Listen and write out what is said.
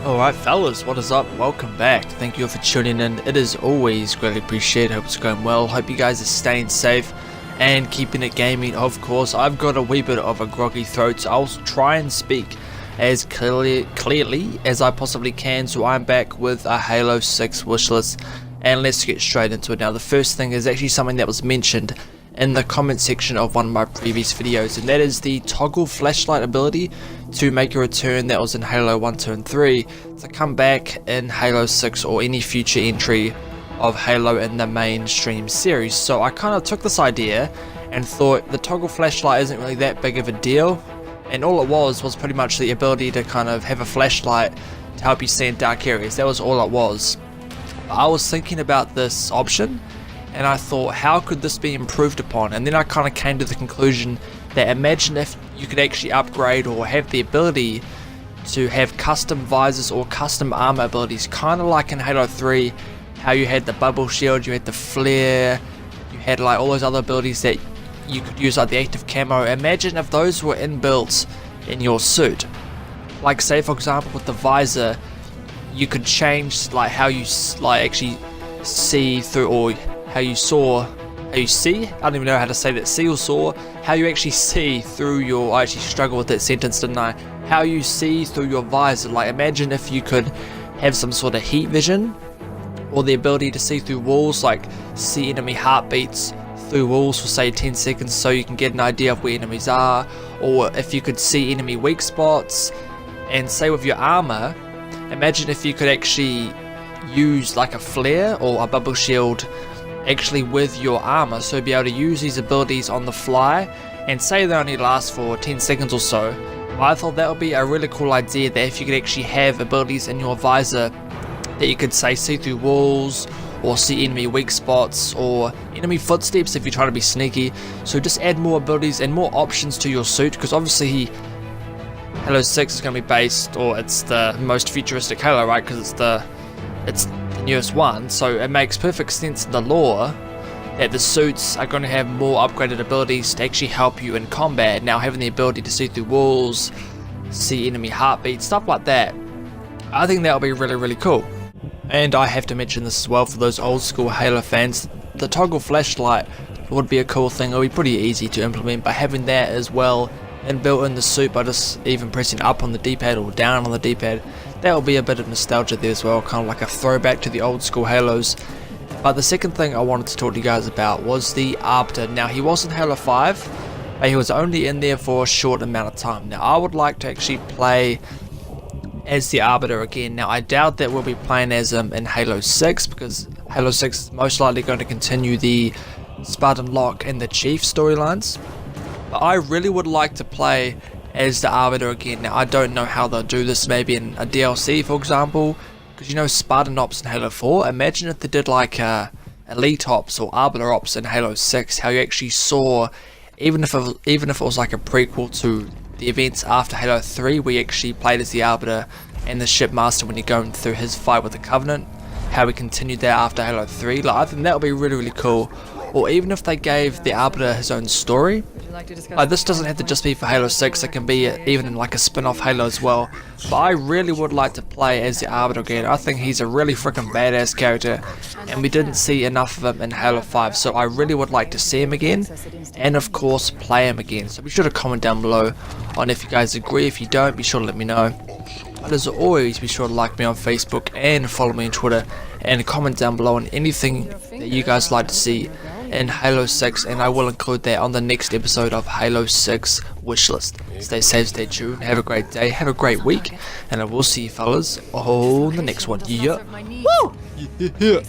Alright fellas, what is up? Welcome back. Thank you all for tuning in. It is always greatly appreciated. Hope it's going well. Hope you guys are staying safe and keeping it gaming. Of course, I've got a wee bit of a groggy throat, so I'll try and speak as clearly as I possibly can. So I'm back with a Halo 6 wishlist, and let's get straight into it now. The first thing is actually something that was mentioned in the comment section of one of my previous videos, and that is the toggle flashlight ability to make a return that was in Halo 1, 2 and 3 to come back in Halo 6 or any future entry of Halo in the mainstream series. So I kind of took this idea and thought the toggle flashlight isn't really that big of a deal, and all it was pretty much the ability to kind of have a flashlight to help you see in dark areas. That was all it was. I was thinking about this option and I thought, how could this be improved upon? And then I kind of came to the conclusion that imagine if you could actually upgrade or have the ability to have custom visors or custom armor abilities, kind of like in Halo 3, how you had the bubble shield, you had the flare, you had like all those other abilities that you could use, like the active camo. Imagine if those were inbuilt in your suit. Like say for example with the visor, you could change like how you actually see through, or how you see, I don't even know how to say that, see or saw, how you actually see through your, I actually struggled with that sentence, didn't I? How you see through your visor. Like imagine if you could have some sort of heat vision, or the ability to see through walls, like see enemy heartbeats through walls for say 10 seconds so you can get an idea of where enemies are, or if you could see enemy weak spots. And say with your armor, imagine if you could actually use like a flare or a bubble shield actually with your armor, so be able to use these abilities on the fly, and say they only last for 10 seconds or so. I thought that would be a really cool idea, that if you could actually have abilities in your visor that you could say see through walls, or see enemy weak spots, or enemy footsteps if you're trying to be sneaky. So just add more abilities and more options to your suit, because obviously Halo 6 is going to be based, or it's the most futuristic Halo, right, because it's the newest one, so it makes perfect sense in the lore that the suits are going to have more upgraded abilities to actually help you in combat. Now having the ability to see through walls, see enemy heartbeats, stuff like that, I think that'll be really cool. And I have to mention this as well for those old school Halo fans, the toggle flashlight would be a cool thing. It would be pretty easy to implement, but having that as well and built in the suit by just even pressing up on the D-pad or down on the D-pad, that will be a bit of nostalgia there as well, kind of like a throwback to the old school Halos. But the second thing I wanted to talk to you guys about was the Arbiter. Now he was in Halo 5, but he was only in there for a short amount of time. Now I would like to actually play as the Arbiter again. Now I doubt that we'll be playing as him in Halo 6, because Halo 6 is most likely going to continue the Spartan Locke and the Chief storylines. But I really would like to play as the Arbiter again. Now I don't know how they'll do this, maybe in a DLC for example, because you know Spartan Ops in Halo 4, imagine if they did like Elite Ops or Arbiter Ops in Halo 6, how you actually saw, even if it was like a prequel to the events after Halo 3, we actually played as the Arbiter and the Shipmaster when you're going through his fight with the Covenant, how we continued that after Halo 3. Like I think that would be really cool. Or even if they gave the Arbiter his own story. Like this doesn't have to just be for Halo 6, it can be even in like a spin-off Halo as well. But I really would like to play as the Arbiter again. I think he's a really freaking badass character, and we didn't see enough of him in Halo 5, so I really would like to see him again, and of course play him again. So be sure to comment down below on if you guys agree. If you don't, be sure to let me know. But as always, be sure to like me on Facebook and follow me on Twitter, and comment down below on anything that you guys like to see in Halo 6, and I will include that on the next episode of Halo 6 Wishlist. Stay safe, stay tuned, have a great day, have a great week, and I will see you fellas on the next one. Yeah. Woo! Yeah.